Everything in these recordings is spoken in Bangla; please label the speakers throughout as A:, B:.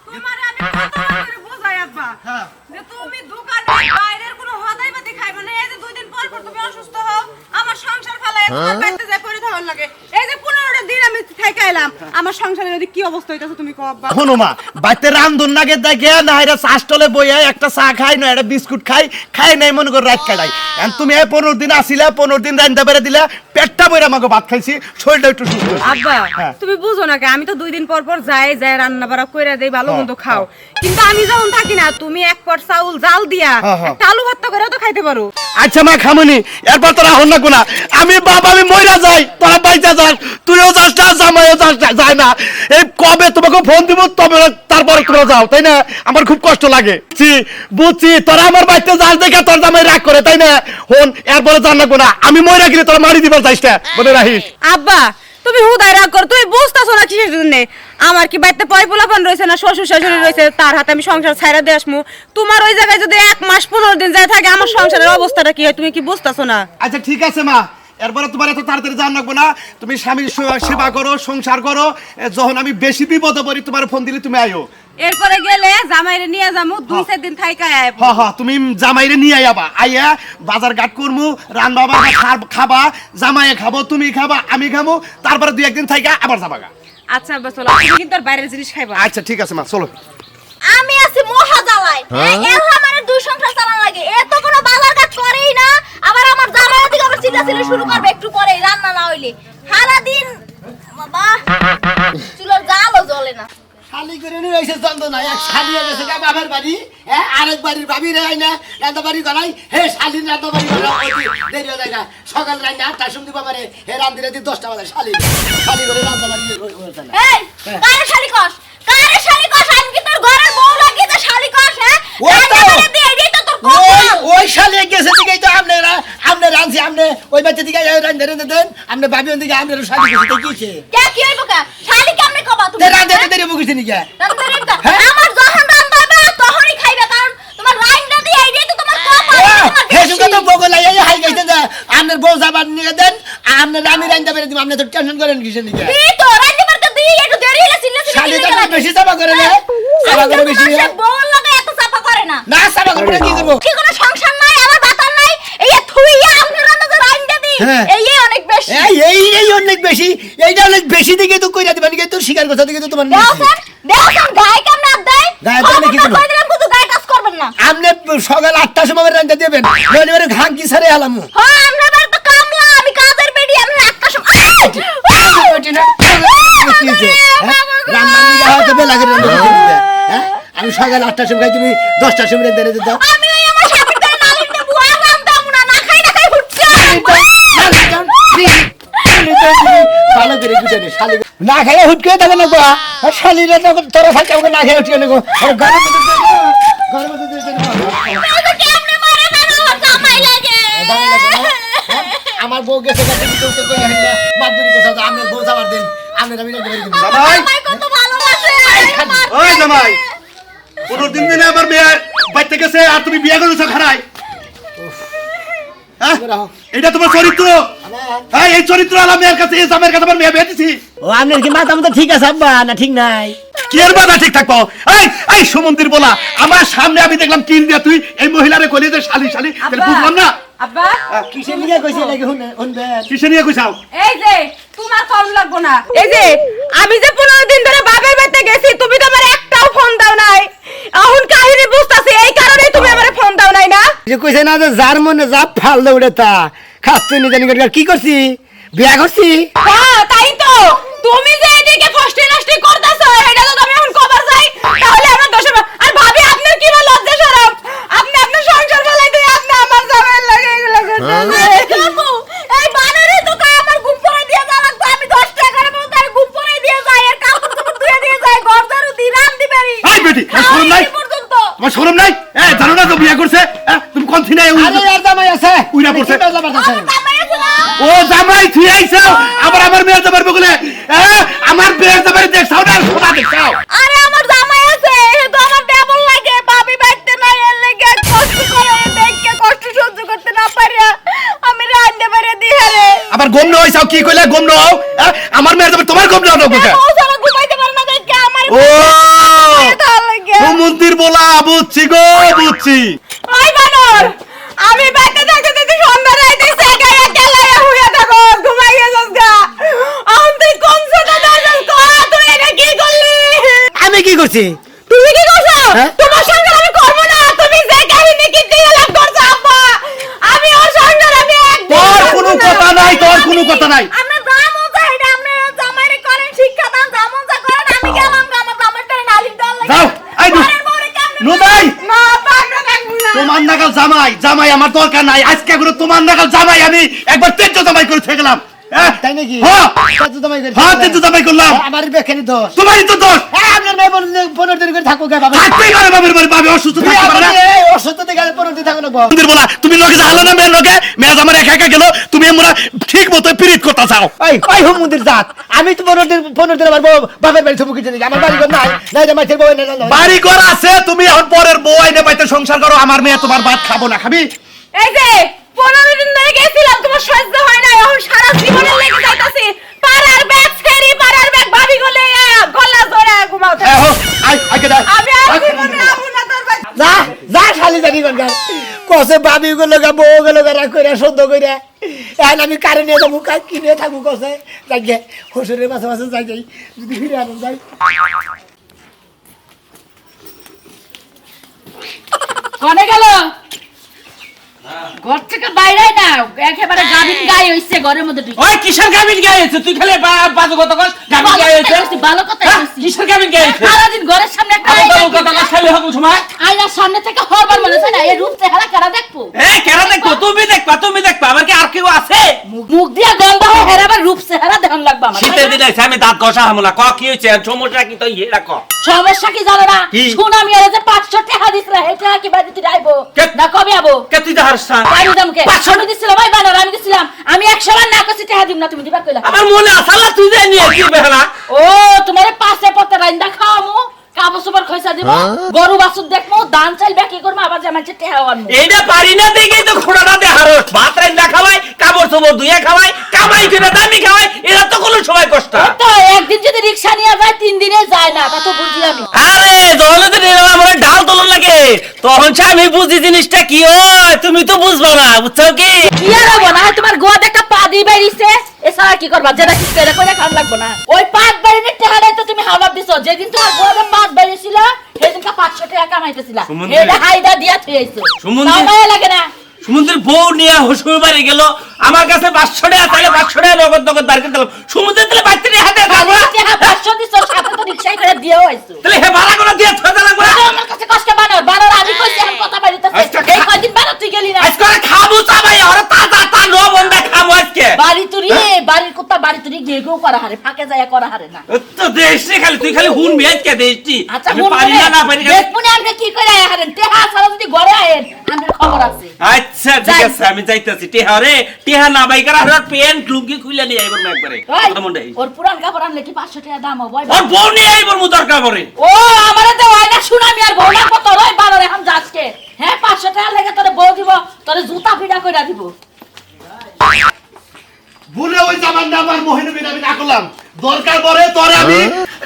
A: তোমারে আমি কত করে বুঝাই আব্বা যে তুমি দোকানে বাইরের কোনো হদাইবাতি খাইবা না। এই যে 2 দিন পর পর তুমি অসুস্থ হও, আমার সংসার ফেলায় তোমার বাইতে যায় পড়ে থাকার লাগে। এই যে 15টা দিন আমি থেকে এলাম, আমার সংসারের যদি কি অবস্থা হইতাছে তুমি কও আব্বা।
B: শোনো মা, বাইতে রান্ধন লাগে দেখে না এরা চাষটলে বইয়া একটা চা খাই না একটা বিস্কুট খাই নাই মনে করে রাত কাটাই। এখন তুমি এই 15 দিন আসিলা, 15 দিন রান্ধা বেড়ে দিলা, পেটটা বইরা আমাকে ভাত খাইছি, শরীরটা একটু সুস্থ হয়েছে।
A: আব্বা
B: হ্যাঁ।
A: তুমি বুঝো না কে, আমি তো 2 দিন পর পর যাই রান্না বাড়া কইরা দেই, ভালো মন্দ খাও। কিন্তু আমি যখন থাকি না, তুমি এক পট চাউল জাল দিয়া একটা আলু ভর্তা করেও তো খাইতে পারো।
B: আচ্ছা মা খামুনি, এরপর তোরা হন না কোনা। আমি বাবা আমি মইরা যাই, তোরা বাইচা যাস, তুইও যাস না, জামাইও যাস না, যায় না। এই কবে তোমাকে ফোন দিব তবে তারপরে তোমরা যাও, তাই না? আমার খুব কষ্ট লাগে। বুঝছি তোরা আমার বাড়িতে যাস দেখে তোর জামাই রাগ করে, তাই না? হন এরপরে জান না কোনা, আমি মইরা গেলে তোরা মারি দিবার চাইস না, বলে রাখিস।
A: আব্বা তুমি হুদাই রাগ কর, তুমি বুঝতাছো না কিসের জন্য। আমার কি বাড়িতে পয়পোলাপান রয়েছে না শ্বশুর শাশুড়ি রয়েছে, তার হাতে আমি সংসার ছাইরা দিয়ে আসমু? তোমার ওই জায়গায় যদি 1 মাস 15 দিন যায় থাকে, আমার সংসারের অবস্থাটা কি হয় তুমি কি বুঝতাছো না?
B: আচ্ছা ঠিক আছে মা, এরপরে তোমার এত তাড়াতাড়ি জান লাগবো না। তুমি স্বামীর সেবা করো, সংসার করো। যখন আমি বেশি বিপদে পড়ি তোমার ফোন দিলে তুমি আইও।
A: এরপরে গেলে জামাইরে নিয়ে যামু, 2-4 দিন থাইকা আইব।
B: হ্যাঁ তুমি জামাইরে নিয়ে আইবা, আইয়া বাজার ঘাট করমু, রান্না বান্না খাবা, জামাইয়ে খাবো, তুমি খাবা, আমি খাবো, তারপরে 2-1 দিন থাইকা আবার যাবাগা।
A: আচ্ছা আব্বা চলো, তুমি কিন্তু আর বাইরের জিনিস খাইবা।
B: আচ্ছা ঠিক আছে মা, চলো।
C: আমি আছি মহা জ্বালায়, এর আমারে 2 সংসার চালান লাগে। এ তো কোনো বাজার কাজ করেই না, আবার আমার জামাইয়ের দিকে আবার চিল্লাচিল্লি শুরু করবে একটু পরে রান্না না হইলে। সারা দিন বাবা চুলার জালও জ্বলে না।
D: শালি করে নিয়ে এসে যন্ত্রণা, এক শালি গেছে গা বাবার বাড়ি, হ্যাঁ আরেক বাড়ির ভাবি রে আইনা রান্না বাড়ি গলাই, হে শালির রান্না বাড়ি গলাই দেরি হয়ে যায় না। সকাল রান্না 8টার সময় বাবারে হে রান্দি রাতে 10টা বাজে শালি করে রান্না বাড়ি হয়েছে না।
C: এই কারে শালি কস, কারে শালি কস? আমি কি তোর ঘরের বউ লাগি যে শালি কস? হ্যাঁ রান্না করে দিয়ে এই তো তোর
D: ওই শালি গেছে দিকেই তো আমনে রাঁধছি, আমনে ওই বাচ্চা দিকে রান্না রেঁধে দেন, আমনে ভাবি ওদিকে আমনে শালি গেছে দেখিছে
C: কে কি হইব কা? শালি কেমনে কবা তুমি?
D: রাঁধতে দেরি মুখিছে নি কে?
C: আমার যখন রান্না হবে তখনই খাইবে, কারণ তোমার রান্না দিয়ে এই তো তোমার কপাল।
D: হে সুগা তো বগল আই হাই গেছে না, আমনের বউ যাবার নিয়ে দেন, আমনে আমি রান্না বেরে দিম, আমনে তো টেনশন করেন কিসে নি কে?
C: এই তো রান্না করতে দিই একটু দেরি হলে
D: শালি তো
C: চিল্লাচিল্লি
D: বেশি চাপা করে না, চাপা করে বেশি
C: বউর লাগে এত চাপা করে না।
D: না চাপা করে কি করব?
C: কি কোনো সংসার নাই, আমার বাতার নাই, এই থুইয়া আপনি রান্না যে রান্না দিই এই অনেক বেশি।
D: এই অনেক বেশি, এইটা অনেক বেশি দিকে তো কইরা দিবেন কি তোর শিকার কথা দিকে তো তোমার
C: দেওছেন গায় কেমনে আপ দেয়?
D: গায়ে তো নাকি কোনো
C: গায়ে কাজ করবেন না।
D: আমনে সকাল 8টার সময় রান্না দিবেন, নইলে মেরে ঘাম কি ছাড়ে আলামু।
C: হ্যাঁ আমরা বাড়ি তো কামলা, আমি কাজের বেডি, আমি 8টার সময়
D: রান্না নিয়ে হয়তো বেলা করে হ্যাঁ আমি সকাল 8টার সময় তুমি 10টার সময় রান্না দিতে দাও।
C: আমি ওই আমার স্বামীর দ্বারা নালিশ দেবো, আর রান্তাম না, না খাই ফুটছে।
D: ভালো করে গুছানি শালি না খাইয়া হুটকে দেবে না গো, শালিরা তখন তোরা থাকে আমাকে না খাইয়া উঠিয়ে নেবো ঘরের মধ্যে ঘরের মধ্যে
C: তাহলে কেমনে মারে না আমার জামাই লাগে?
D: আমার বউ গেছে কাছে চলতে কই না মাদুরি কথা আমার বউ যাবার দিন আমরা আমি রাখতে পারি
B: জামাই,
C: জামাই কত ভালোবাসে।
B: ওই জামাই, 15 দিন দিনে আমার মেয়ে বাইতে গেছে আর তুমি বিয়ে করেছো খারাই। হ্যাঁ এটা তোমার চরিত্র? হ্যাঁ এই চরিত্র আলা মেয়ের কাছে, এই জামাইয়ের কাছে আমার মেয়ে বিয়ে দিছি।
D: ও আপনার কি মাথা মতো ঠিক আছে আব্বা না ঠিক নাই?
B: কি এর বাধা ঠিক থাকবো? এই সুমন্দির বলা, আমার সামনে আমি দেখলাম কিল দিয়া তুই এই মহিলারে কইলি যে শালি তাহলে বুঝলাম না।
A: আব্বা
D: কিসে নিয়ে কইছে নাকি শুনবেন?
B: কিসে নিয়ে কইছাও?
A: এই যে তোমার ফোন লাগবো না। এই যে আমি যে 15 দিন ধরে বাবার বাড়িতে গেছি, তুমি তো আমার একটাও ফোন দাও নাই। এখন কাহিনী বুঝতাছি, এই কারণেই তুমি আমারে ফোন দাও নাই না?
D: যে কইছে না যে যার মনে যা ফাল দৌড়ে তা খাচ্ছে নি জানি কি করছি, বিয়া করছি।
A: হ্যাঁ তাই তো, তুমি যে এদিকে ফষ্টি নষ্টি করতেছো, এটা তো আমি এখন কবার যাই, তাহলে আমার দোষ হবে। আর ভাবি আপনার কি বা লজ্জা শরম? আপনি আপনার সংসার চালাই দিয়ে আপনি আমার জামাইয়ের লাগে এগুলো করতেছেন।
C: এই বানরে তো আমার ঘুম পড়ে দিয়ে যা লাগতো, আমি 10 টাকা করে তার ঘুম পড়ে দিয়ে যাই, আর কাপড় চোপড় ধুয়ে দিয়ে যাই, ঘর ঝাড়ু দি, রান দি পারি।
B: এই বেটি, শরম নাই?
C: পর্যন্ত
B: তোমার শরম নাই? জানো না তো বিয়ে করছে? তুমি কোন থিনা
D: আরে আর জামাই আছে
B: উইরা পড়ছে।
C: জামাই আছে না?
B: ও জামাই থুই আইছো, আবার আমার মেয়ে যাবার বগলে। আমার মেয়ে যাবার দেখছাও না, সোনা দেখছাও?
C: আরে আমার জামাই আছে, এ তো আমার দেবল লাগে, ভাবি বাইতে নাই, এর লাগে কষ্ট করে দেখকে কষ্ট সহ্য করতে না পারিয়া আমি রান্না করে দি হারে।
B: আবার গম ন হইছাও, কি কইলা গম ন হও? আমার মেয়ে যাবার তোমার এরকম নাটক কে
C: ও সারা ঘুমাইতে পারে না দেখে আমার
B: ও
C: ভালো লাগে
B: মন্দির বলা বুঝছি গো বুঝছি
A: ওই বানর আমি বাইতে থাকতে থাকতে সন্ধ্যা রাইতেছে গায়ে গেলায় হইয়া থাকো ঘুমাই গেছস গা আম তুই কোন ছোট দাদা কো তুই এটা কি করলি
D: আমি কি করছি
A: তুমি কি করছো
D: হ্যাঁ?
A: তোমার সঙ্গে আমি করব না তুমি যে কাহিনী কিনতে গেলাম করছো আব্বা আমি ওর সঙ্গে আমি একদম
B: তোর কোনো কথা নাই তোর কোনো কথা নাই
C: আমরা ব্রাহ্মণ চাই এটা আমরা জামাইরে করেন শিক্ষা দান ব্রাহ্মণ চা করেন আমি গেলাম গা আমার ব্রাহ্মণটা নালিশ দেওয়ার লাগে
B: যাও আই দু
C: ঘরের বউরে কেমনে
B: নুদাই
A: না পাগলা থাকবো না
B: তোমার নাগাল জামাই জামাই আমার দরকার নাই আজকে করে তোমার নাগাল জামাই আমি একবার তেজ জামাই করে থেকে গেলাম হ্যাঁ
D: তাই নাকি
B: হ্যাঁ
D: কত তোমায় করে
B: হ্যাঁ তেজ জামাই করলাম
D: আমার বেখানি দোষ
B: তোমারই তো দোষ
D: আপনার মেয়ে 15 দিন করে থাকো গে বাবা
B: থাকতেই পারে বাবার বাড়ি বাবা অসুস্থ থাকতে পারে না
D: অসুস্থ থেকে 15 দিন থাকো না
B: মন্দির বলা তুমি লগে যাহলা না মেয়ের লগে মেয়ে আমার একা একা গেল তুমি আমরা ঠিক মতো পিরিত করতে চাও
D: ওই হোম মন্দির জাত আমি তো 15 দিন আমার বাবার বাড়ি সব কিছু আমার বাড়ি ঘর নাই নাই যে মাছের বউ নাই
B: বাড়ি ঘর আছে তুমি এখন পরের বউ আইনে পাইতে সংসার করো আমার মেয়ে তোমার ভাত খাবো না খাবি
A: এই যে 15 দিন ধরে গেছিলাম তোমার সহ্য হয় না এখন সারা জীবনের লেগে যাইতাছি পাড়ার ব্যাগ ছেড়ি পাড়ার ব্যাগ ভাবি গলে গলা ধরে ঘুমাও
B: হ্যাঁ হো আই আগে দা
A: আমি আর জীবনে আমু না তোর ভাই
D: যা যা শালি জানি কোন গান কসে বাবি গুলো গা বউ গুলো গা রাখ কইরা সদ্য কইরা এখন আমি কারে নিয়ে যাবো কাজ কিনে থাকবো কসে যাই হসুরের মাঝে মাঝে যাই যাই যদি ফিরে আনো যাই
E: কনে গেল ঘর থেকে বাইরে না একেবারে গাবিন গায়ে হইছে ঘরের মধ্যে ঢুকে
F: ওই কিসের গাবিন গায়ে আছে তুই খালি বাজু কথা কস গাবিন গায়ে আছে
E: ভালো কথা কইছি
F: কিসের গাবিন গায়ে আছে
E: সারাদিন ঘরের সামনে একটা
F: আমি তো কথা কস খালি হকম সময়
E: আয়নার সামনে থেকে হরবার মনে হয় না এই রূপ চেহারা কারা দেখবো
F: এ কেন দেখবো তুমি দেখবা আবার কি আর কেউ আছে
E: মুখ দিয়া গন্ধ হয় হেরাবার রূপ চেহারা দেখান লাগবে আমার
F: শীতের দিন আছে আমি দাঁত ঘষা হামলা ক কি হইছে সমস্যা কি তো ইয়ে রাখো
E: সমস্যা কি জানো না
F: কি?
E: সুনামি এর যে 500 টাকা দিছরা এটা কি বাড়িতে আইবো
F: কে-
E: না কবে আবো
F: কে তুই দাহার স্থান
E: বাড়ি দামকে
F: 500
E: আমি দিছিলাম ভাই বানর আমি দিছিলাম আমি 100 বার না কইছি টাকা দিম না তুমি দিবা কইলা
F: আমার মনে আসালা তুই যাই নিয়ে কি বেহলা
E: ও তোমারে পাশে পথে রাইন্দা খাওয়ামু কাবো সুপার খইসা দিব গরু বাছুর দেখমু দান চাইল বাকি করমু আবার জামাইছে টেহা আনমু
F: এইটা পারি না দেখেই তো খোড়াটা দেহার ভাত রান্না খাওয়াই কাপড় চোপড় ধুয়ে খাওয়াই কামাই করে দামি খাওয়াই এরা তো কোনো সময় কষ্ট
E: তো একদিন যদি রিকশা নিয়ে যায় 3 দিনে যায় না তা তো বুঝি আমি
F: আরে জলে তো নিলাম আমার ডাল তোলন লাগে তখন সে আমি বুঝি জিনিসটা কি হয় তুমি তো বুঝবা না বুঝছো কি
E: কি আর হবো না তোমার গোয়াতে একটা পা দিয়ে বাইরিছে এছাড়া কি করবা যেটা কি করে কইরা খান লাগবো না ওই পাত বাইরে টেহাড়াই তো তুমি হাওয়া দিছো যেদিন তোমার গোয়াতে পাত বাইরেছিল সেদিনকা 500 টাকা কামাইতেছিলা
F: সুমন্দির।
E: এটা হাইদা দিয়া থইছো
F: সুমন্দির।
E: মায়া লাগে না
F: সমুদ্রের বউ নিয়ে শ্বশুর বাড়ি গেল আমার কাছে 500 টাকা তাহলে 500 টাকা নগদ নগদ বার করে দিলাম সমুদ্রের তাহলে বাইরে হাতে খাবো না।
E: টাকা 500 দিছো সাথে তো রিকশাই করে দিয়েও আইছো
F: তাহলে হে ভাড়া করে দিয়ে থা লাগবে না।
E: আমার কাছে কষ্ট বানর বানর আমি কইছি আমি কথা বাড়িতেছে
F: আচ্ছা,
E: এই কয়দিন বানর তুই গেলি না
F: আজকে ওরা খাবো চাবাই ওরা তা নো বন্ধা খাবো আজকে
E: বাড়ি তুরি বাড়ির কুত্তা বাড়ি তুরি গিয়ে গেও করা হারে ফাঁকে যায় করা হারে না
F: তো দেশে খালি তুই খালি হুন আজকে দেশটি
E: আচ্ছা
F: আমি পারি না পারি না।
E: দেখুনি আপনি কি করে হারেন টেহা ছাড়া যদি ঘরে আয়েন আমার খবর আছে
F: আচ্ছা ঠিক আছে আমি যাইতাছি টেহা রে টেহা না বাই করা আর প্যান্ট লুঙ্গি খুলে নিয়ে আইবো না একবারে
E: ওই,
F: কথা মনে
E: ওর পুরান কাপড় আনলে কি 500 টাকা দাম হবে
F: ওর বউ নিয়ে আইবো মু দরকার পড়ে
E: ও আমারে তো হয় না শুনামি আর বউ না কত রই বানর এখন যাচ্ছে হ্যাঁ 500 টাকা লেগে তোরে বউ দিব তোরে জুতা ফিডা কইরা দিব
B: ভুলে ওই জামান না আমার মহিনবী আমি না করলাম দরকার পড়ে তোরে আমি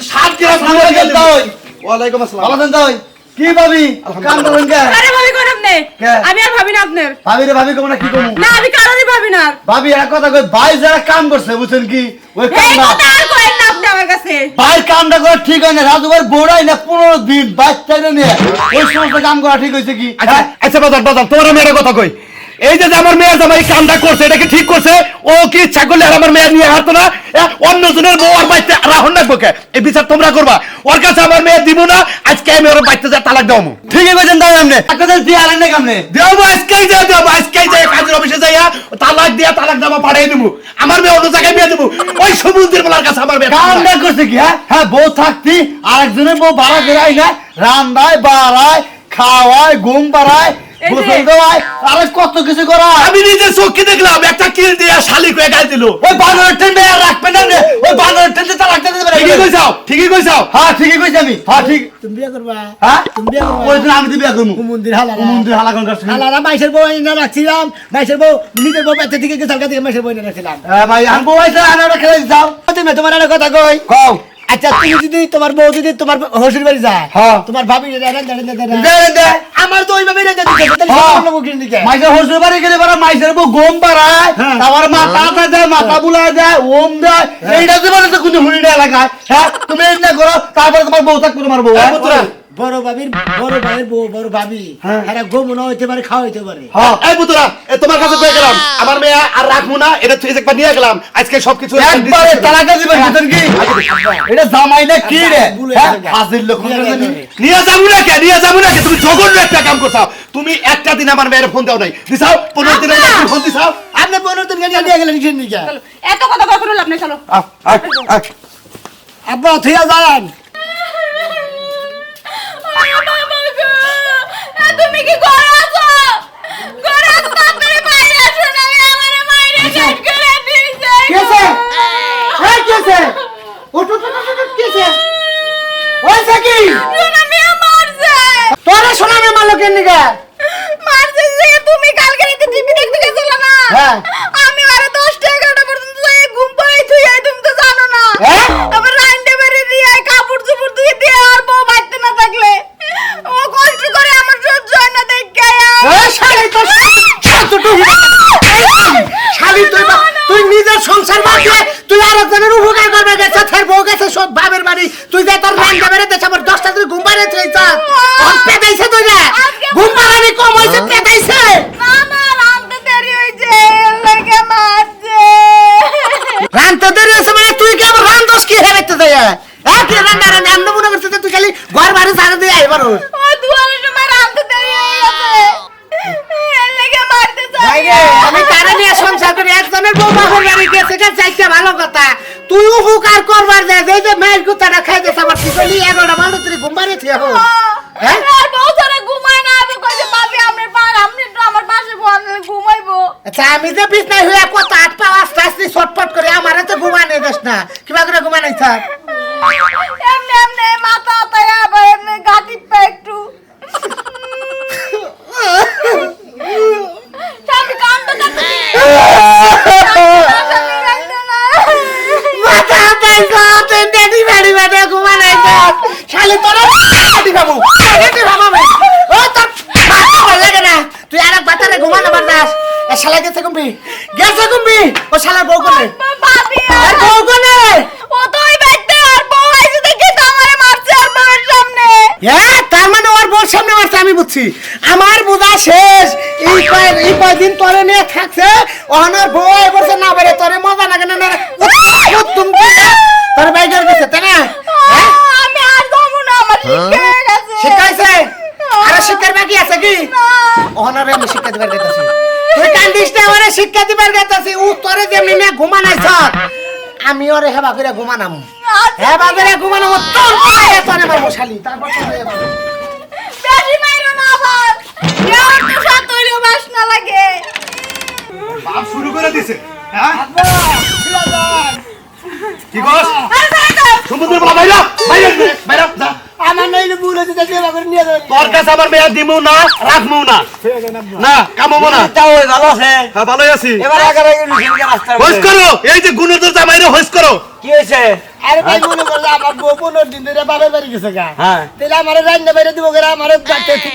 B: 7 গ্রাম
G: আসসালামু আলাইকুম তাই।
B: ওয়ালাইকুম আসসালাম
G: ভালো আছেন তাই? কি ভাবি কাম করেন কে
A: আরে ভাবি কোন আপনি
G: কে?
A: আমি আর ভাবি না আপনার
G: ভাবি রে ভাবি কোন কি করব
A: না আমি কারণই ভাবি না আর।
G: ভাবি এক কথা কই ভাই যারা কাম করছে বুঝছেন কি ওই
A: এই
G: কামটা
A: কথা আর কইেন না আপনি আমার কাছে
G: ভাই কামটা করা ঠিক হয় না রাজু ভাই বড়াই না 15 দিন বাচ্চাটা নিয়ে ওই সমস্ত কাম করা ঠিক হইছে কি
B: আচ্ছা আচ্ছা বাজার তোমার মেয়ের কথা কই এই যে আমার মেয়ের জামাই কামটা করছে এটা কি ঠিক করছে ও কি ইচ্ছা করলে আর আমার মেয়ে নিয়ে হাঁটতো না অন্য জনের বউ আর বাইতে রাহন রাখবো কে এই বিচার তোমরা করবা ওর কাছে আমার মেয়ে দিব না আজকে আমি ওর বাইতে যা তালাক দাও
G: ঠিকই কইছেন তাই আপনি আপনাদের দিয়ে আলেন না কামনে
B: দেবো আজকেই যাই দেবো আজকেই যাই কাজের অফিসে যাইয়া তালাক দিয়া তালাক দামা পাঠিয়ে দেবো আমার মেয়ে অন্য জায়গায় বিয়ে দেবো ওই সমুদ্রের বেলার কাছে আমার মেয়ে
G: কামটা করছে কি হ্যাঁ হ্যাঁ বউ থাকতি আরেকজনের বউ ভাড়া করে আই না রান্দায় বাড়ায় খাওয়ায় ঘুম পাড়ায়
A: এই যে-
G: গোসল দেওয়ায় আরে কত কিছু করা
B: আমি নিজে চোখে দেখলাম একটা কিল দিয়া শালিক হয়ে গায়ে দিল
G: ওই বানরের টেন্ডে আর রাখবেন না রে। ওই বানরের টেন্ডে তালাক দিতে
B: ঠিকই কইছাও ঠিকই কইছাও।
G: হ্যাঁ ঠিকই কইছি আমি, হ্যাঁ ঠিক।
D: তুমি বিয়ে করবা?
G: হ্যাঁ
D: তুমি বিয়ে করবা?
G: ওই দিন আমি তো বিয়া করবো।
D: মন্দির হালারা।
G: মন্দির হালা কোন কাছে?
D: হালারা মাইসের বউ এনে রাখছিলাম, মাইসের বউ নিজের বউ পেতে থেকে গেছাল থেকে মাইসের বউ এনে রাখছিলাম।
G: ভাই আমি বউ আইছে আনাটা খেলে যাও।
D: তুমি তোমার একটা কথা কই।
G: কও।
D: আচ্ছা তুমি যদি তোমার বউ যদি তোমার শ্বশুর বাড়ি যায়,
G: হ্যাঁ।
D: তোমার ভাবি
G: দে দে।
D: আমার তো ওইভাবে রেখে দিতে তাহলে
G: হ্যাঁ।
D: সব লোক কিনে দিকে।
G: মাইসের শ্বশুর বাড়ি গেলে পরে মাইসের বউ গম পাড়ায়,
D: হ্যাঁ।
G: তারপর মাথা দেয়, মাথা বুলায় দেয়, ওম দেয়, এইটা যে মানে কোন হুড়িটা এলাকায়, হ্যাঁ তুমি এই না করো, তারপরে তোমার বউ থাকবে, তোমার বউ, হ্যাঁ?
D: বড় ভাইয়ের বউ বড় ভাবি
G: হ্যাঁ।
D: এরা গোমনা হইতে পারে, খাওয়া হইতে পারে।
G: হ্যাঁ।
B: এই পুতুরা তোমার কাছে কয়ে গেলাম আমার মেয়ে আর রাখবো না, এটা তুই একবার নিয়ে গেলাম আজকে সবকিছু
G: একবারে তালাকা দিবেন ভিতর কি? এটা জামাই না কি রে?
D: ভুলে
G: হ্যাঁ?
D: গেছে।
G: হাজির লোক
D: নিয়ে
G: জানি।
D: যাবে।
B: নিয়ে যাবো না কে তুমি জঘন্য একটা কাম করছাও। তুমি একটা দিন আমার মেয়ের ফোন দাও নাই, দিছাও 15 দিনের মধ্যে ফোন দিছাও।
D: আপনি 15 দিন গাড়ি নিয়ে গেলেন কিসের নিকে?
A: চলো, এত কথা কখনো লাভ নেই, চলো।
D: আব্বা থিয়া যান।
C: তুমি কি ঘরে আছো? ঘরে আছো তাড়াতাড়ি বাইরে আসো না, আমারে মাইরে কাট করে দিয়েছে।
D: কেসে? এই কেসে? ওটো কেসে? ওইছে কি?
C: সোনা মিয়া মারছে।
D: তোরে শোনা মে মালকের নিকে?
C: মারছে যে তুমি কালকে রাতে টিভি দেখতে গেছিলে না?
D: হ্যাঁ।
C: আমি আরে 10টা 11টা পর্যন্ত এই ঘুম পাড়াই থুই তুমি তো জানো না।
D: হ্যাঁ?
C: আবার রাইন্দে বেরে দিয়ে কাপড় চোপড় ধুয়ে দিয়ে আর বউ বাইতে না থাকলে ও কষ্ট করে আমার সহ্য হয় না দেখে।
D: এই শালি তো শালি তুই নিজের সংসার বাদ দিয়ে তুই আরেকজনের উপকার করবে গেছে, ফের বউ গেছে সব বাবের বাড়ি, তুই যে তোর রান্না বেড়ে দেশ আমার 10টা তুই ঘুম পাড়ে থইছা পেটাইছে তুই না ঘুম পাড়ানি কম হয়েছে পেটাইছে।
C: না না রামতে দেরি হইছে লাগে মারছে।
D: রান্না দেরি হয়েছে মানে তুই কি আবার রান দোষ কি হেরাইতে যায়? কি রান্না রান্না মনে করছিস তুই খালি ঘর বাড়ি ঝাড়ু দিয়ে আইবার
C: ও দুয়ারের সময় রামতে দেরি হয়ে গেছে লাগে মারতে চাই।
D: আমি কারে নিয়ে সংসার করি, একজনের বউ বাবার বাড়ি গেছে এটা চাইতে ভালো কথা, তুই উপকার করবার যায় যে যে মেয়ের কুতাটা খাইতেছে আমার পিছলি 11টা বাজে তুই ঘুম পাড়ে থিয়া হো। হ্যাঁ?
C: আর বউ ধরে ঘুমায় না, আমি কইছে পাবি আমনে পার আমনে তো আমার পাশে বসে ঘুমাইবো।
D: আচ্ছা আমি যে বিছনায় হইয়া কত আট পা আস্তে আস্তে ছটফট করে আমারে তো ঘুমানে দেস না, কিবা করে ঘুমানাই থাক।
C: এমনে এমনে মাথা আতায় আবার এমনে গাটি পা একটু আমি কান্দো না
D: মাথা পাইছো তুই ডেডি বাড়ি বাড়ি ঘুমানাই থাক, শালি তোরা ডেডি বাবু ডেডি বাবা ভাই ও তোর মাথা ভালো লাগে না, তুই আরেক বাতারে ঘুমানো বারদাস। এ শালা গেছে কুম্বি ও শালা বউ কোনে?
C: পাবি
D: আর বউ কোনে?
C: ও তো ওই বাইতে আর বউ আইছে দেখে তো আমারে মারছে আর বউয়ের সামনে।
D: হ্যাঁ তার মানে ওর বউর সামনে মারছে, আমি বুঝছি। আমার বোঝা শেষ, এই কয়দিন তোরে নিয়ে থাকছে, ওনার বউ বলছে না বেরে তোরে মজা লাগে না তুমি তোর বাইকের গেছে তাই না? হ্যাঁ?
C: আমি আর যাবো না, আমার শিক্ষা হয়ে গেছে।
D: শিখাইছে আরে শিক্ষার বাকি আছে কি? ওনারে আমি শিক্ষা দিবার গেতাছি, তুই কান্দিস না, ওরে শিক্ষা দিবার গেতাছি। ও তোরে যেমনি নিয়ে ঘুমানাইছ আমি ওরে হেবা করে ঘুমানাম, হেবা করে ঘুমানাম তোর পায়ে তোরে মারবো শালি, তারপর তোরে হেবা করবো।
C: বেশি মাইরো না আবার, কেউ তো সাথ হইলেও বাসনা লাগে।
B: বাপ শুরু করে দিছে। হ্যাঁ কি কস? সমুদ্র বলা বাইরা বাইরা বাইরা যা।
D: আমার নাইলে ভুল হয়েছে তাকে হেবা করে নিয়ে যাবে।
B: তোর কাছে আমার মেয়ে দিমু না, রাখমু না, না কামাবো না।
G: তাও ভালো আছে।
B: হ্যাঁ ভালোই আছি।
G: এবার আগারে রুশিনকে রাস্তা
B: হইস করো, এই যে গুণধর জামাইরে হইস করো।
G: কি হইছে?
D: আরে ভাই মনে করলে আমার বউ 15 দিন ধরে বাবার বাড়ি গেছে গা,
G: হ্যাঁ।
D: তাহলে আমার রান্না বাইরে দিব গেরা, আমার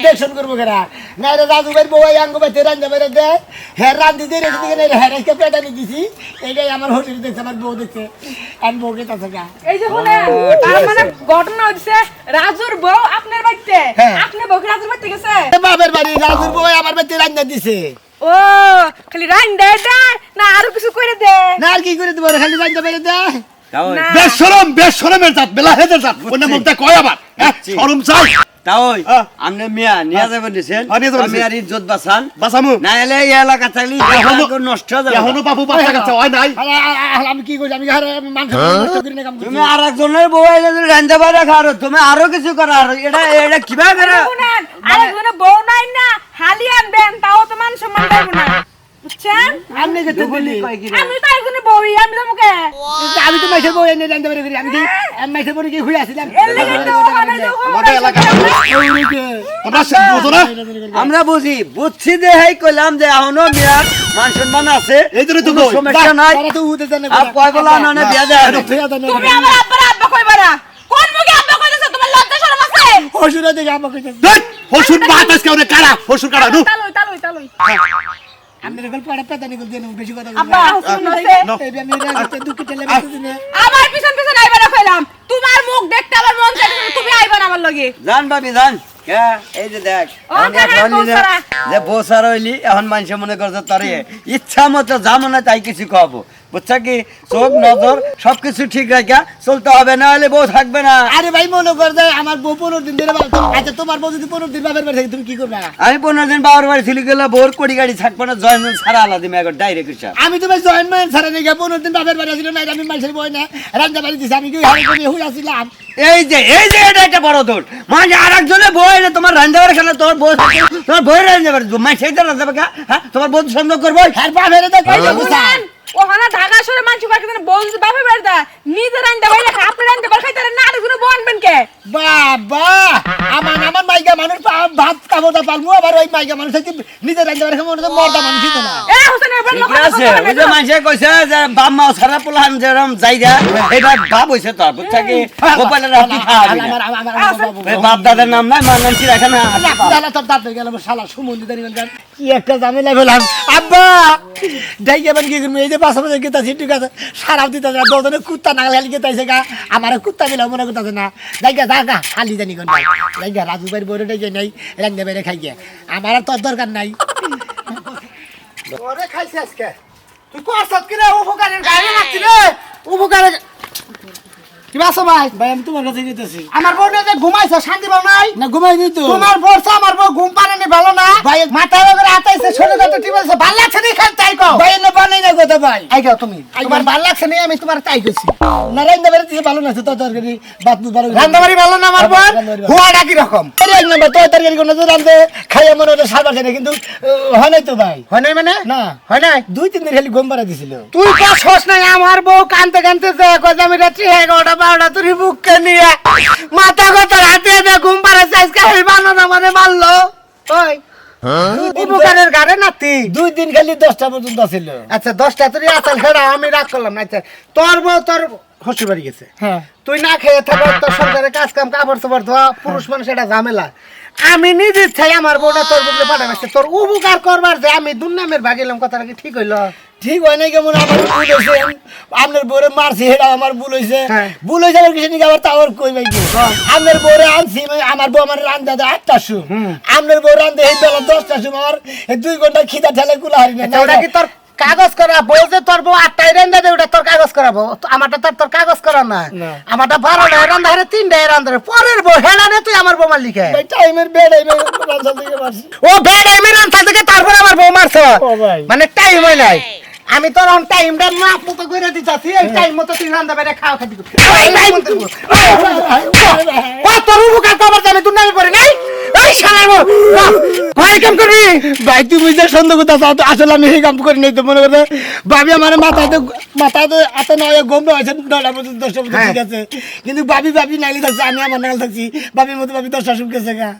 D: দেখশন করবো গেরা না, রে রাজু ভাই বউ আঙ্গু ভাই রান্না বাইরে দে, হ্যাঁ রান্ধি দিয়ে রেখে দিকে হ্যাঁ রেখে পেটানি দিছি, এইটাই আমার হোটেল দেখছে, আমার বউ দেখছে, আমি বউকে তাছে গা।
A: এই যে শুনেন, তার মানে ঘটনা হচ্ছে রাজুর বউ আপনার বাড়িতে,
D: হ্যাঁ।
A: আপনি বউকে রাজুর বাড়িতে গেছে।
D: বাবার বাড়ি রাজুর বউ আমার বাড়িতে রান্না দিছে,
A: ও খালি রাইন দেয় না আরো কিছু করে দে
D: না আর কি করে দিব, খালি রান্না বাইরে দে।
G: তাও
A: না।
B: বেশরমের জাত, বেলাহেদের জাত, অন্য মুখটা কয় আবার, হ্যাঁ, শরম চাই।
G: তাও
B: হ্যাঁ।
G: আমনে মিয়া নিয়া যাবেন দিছেন,
B: হ্যাঁ, নিয়ে যাবেন
G: আমি
B: দিছেন।
G: আর ইজ্জত বাঁচান
B: বাঁচামু।
G: না এলে এই এলাকা থাকলে নষ্ট হয়ে যাবে।
B: এখনো বাবু বাচ্চা কাচ্চা হয় নাই।
D: আমি কি করছি, আমি মাংস নষ্ট করি না, কাম করছি।
G: তুমি আর একজনের বউ আইলে যদি রান্ধতে পারে খাও, তুমি আরো কিছু করো, আর এটা কিভাবে করে?
A: শুনেন, আরেকজনে বউ নাই না হালি আনবেন, তাও তো মান সম্মান দেব না। বুঝছেন
D: আমনে কত বলি
A: আমি তাই কোনে বই আমি তোমাকে
D: আমি তো মাইসের বউ এনে রান্না বাড়ি করি আমি কি মাইসের বউ কি ঘুরে আসিলাম
A: এর লাগি তো আমাদের
B: আমাদের এলাকা তোমরা বুঝো না
G: আমরা বুঝছি যে হেই কইলাম যে এখনো মিয়ার মান সম্মান আছে
B: এই জন্য তো
G: কোনো সমস্যা নাই
D: তারা তো উঠে জানে
G: আর কয় বলা না বিয়া দেয়
A: তুমি আমার আব্বার আব্বা কইবা না কোন মুখে আব্বা কইতেছ তোমার লজ্জা শরম আছে
D: হসুরা দেখে আমাকে কইতে
B: দেখ হসুর বাত আজকে অনেক কারা হসুর কারা নু
A: তালুই
D: আমি রেগল পড়া পেতা নিকল দেন বেশি কথা
A: আব্বা শুনছে
D: এই আমি রাতে দুঃখ টেলে বেঁচে দিনে
A: আমার পিছন পিছন আইবা না কইলাম তোমার মুখ দেখতে আমার মন চাইছে তুমি আইবা না আমার লগে
G: জান ভাবি জান কে এই যে দেখ
A: ও কাকা কোসরা
G: যে বসার হইলি এখন মানুষ মনে করছে তোরে ইচ্ছা মতো যা মনে তাই কিছু খাবো বুঝছা কি চোখ নজর সবকিছু ঠিক রাখা চলতে হবে না হলে বউ থাকবে না
D: আরে ভাই মনে কর যে আমার বউ 15 দিন ধরে আচ্ছা তোমার বউ যদি 15 দিন বাবার বাড়ি থাকে তুমি কি করবে
G: আমি 15 দিন বাবার বাড়ি ছিল গেলে বউর কোটি গাড়ি থাকবে না জয়ন সারা আলাদা মেয়ে ডাইরেক্ট হিসাব
D: আমি তো ভাই জয়েন ম্যান ছাড়া নেই 15 দিন বাবার বাড়ি ছিল না আমি মানুষের বই না রান্না বাড়ি দিছি আমি কি হারে করে হই আসিলাম
G: এই যে এটা একটা বড় দৌড় মানে আরেকজনের বউ এনে তোমার রান্না বাড়ি খেলে তোর বউ তোমার বউ রান্না বাড়ি মাই সেইটা রান্না বাড়ি হ্যাঁ তোমার বউ সন্দেহ করবো
D: আর বাবার তো কই যাবো
A: বুঝলেন ও হানা ঢাকা শহরে মানুষ বাকি বল বাপে বাড়দা নিজে রান্না বাইরে আপনি রান্না বাড়ি খাইতারে না আর কোনো বনবেন কে
D: বাবা আমার মাইগা মানুষ ভাত খাবো পারমু আবার ওই মাইগা মানুষ কি নিজে রান্না বাড়ি খাবো না মরদা মানুষ তো না
A: এ হোসেন এবার লোক
G: ঠিক আছে ওই যে মানুষে কইছে যে বাপ মা সারা পোলাহান যেরকম যাইরা এটা বাপ হইছে তো বুঝছা কি গোপালের হাতি খাওয়াবি না ওই বাপ দাদার নাম নাই মান নামছি রাখে না
D: দাদা তোর দাঁত হয়ে গেল শালা সুমন্দি দাঁড়ি কি একটা ঝামেলা বললাম আব্বা ডাইকে বান কি করবো এই যে পাশে পাশে গেতাছি ঠিক আছে সারাপ দিতে না দোজনে কুত্তা নাগাল খালি গেতাইছে গা আমার কুত্তা মিলা মনে করতেছে না ডাইকা যা গা খালি জানি কোন ডাইকা রাজু ভাই বড় ডাইকে নাই রান্না বাইরে খাই গিয়া আমার আর তোর দরকার নাই ওরে খাইছে আজকে তুই করছত কি রে উপকারের গায়ে নাচছি রে উপকারের কি বাসো ভাই ভাই আমি তোমার কাছে গেতেছি আমার বউ যে ঘুমাইছে শান্তি পাও নাই না ঘুমাইনি তো তোমার বর্ষা আমার বউ ঘুম পারেনি ভালো না ভাই মাথা করে আতাইছে শরীর কত ঠিক আছে ভালো লাগছে নি খান তাই কও ভাই না বানাই না কথা ভাই আই যাও তুমি তোমার ভালো লাগছে নি আমি তোমার তাই কইছি না রান্না বাড়ি দিতে ভালো না তো তরকারি ভাত ভালো রান্না বাড়ি ভালো না আমার বউ হুয়াটা কি রকম আরে না তো তরকারি কোন রান্দে খাইয়া মনে হলো সারবার জানে কিন্তু হয় নাই তো ভাই হয় নাই মানে না হয় নাই 2-3 দিন খালি ঘুম পাড়া দিছিল তুই কা ছস নাই আমার বউ কানতে কানতে যে কই আমি রাত্রি 11টা 12টা তুই বুককে নিয়ে মাথা কথা রাতে দে ঘুম পাড়াছে আজকে এই বানানা মানে মারলো ওই উপকারের গারে নাতি 2 দিন খালি 10টা পর্যন্ত ছিল আচ্ছা 10টা তুই আসাল খেড়া আমি রাগ করলাম না আচ্ছা তোর বউ তোর শ্বশুর বাড়ি গেছে হ্যাঁ তুই না খেয়ে থাকো তোর সরকারের কাজ কাম কাপড় চোপড় ধোয়া পুরুষ মানুষ এটা ঝামেলা আমি নিজে চাই আমার বউটা তোর বুকলে পাঠাইছে তোর উপকার করবার যে আমি দুর্নামের ভাগিলাম কথাটা কি ঠিক হইলো ঠিক হয় নাই কেমন আমার ভুল হয়েছে আপনার বউরে মারছি এটা আমার ভুল হয়েছে ভুল হয়েছে আমার কিছু আবার তাওয়ার কই ভাই আপনার বউরে আনছি আমার বউ আমার রান্দা দেয় 8টার সময় আপনার বউ রান্দে এই বেলা 10টার সময় আমার 2 ঘন্টা খিদা ঠেলে কুলা হারি না ওটা কি তোর কাগজ করা বউ যে তোর বউ 8টায় রান্দা দেয় ওটা তোর কাগজ করাবো আমারটা তোর কাগজ করা না আমারটা 12টায় রান্দা হারে 3টায় রান্দা পরের বউ হেডানে তুই আমার বউ মালিকে ভাই টাইমের বেডাইমে রান্দা থেকে মারছি ও বেডাইমে রান্দা থেকে তারপর আমার বউ মারছ মানে টাইম হয় নাই আমি তোর অন টাইমটা মাপ মতো করে দিতাছি এই টাইম মতো তুই রান্না বাইরে খাওয়া খাবি তোর উপকার কবার যাবে তুই নামে পড়ে নাই এই শালার ভাই কাম করবি ভাই তুমি যে সন্দেহ করতে চাও আসলে আমি এই কাম করি নাই তো মনে করে ভাবি আমার মাথাতে এত নয় গম হয়েছে 9টা পর্যন্ত 10টা পর্যন্ত ঠিক আছে কিন্তু ভাবি নাইলে থাকছে আমি আমার নাগাল থাকছি ভাবির মতো ভাবি 10টা শুনকেছে গা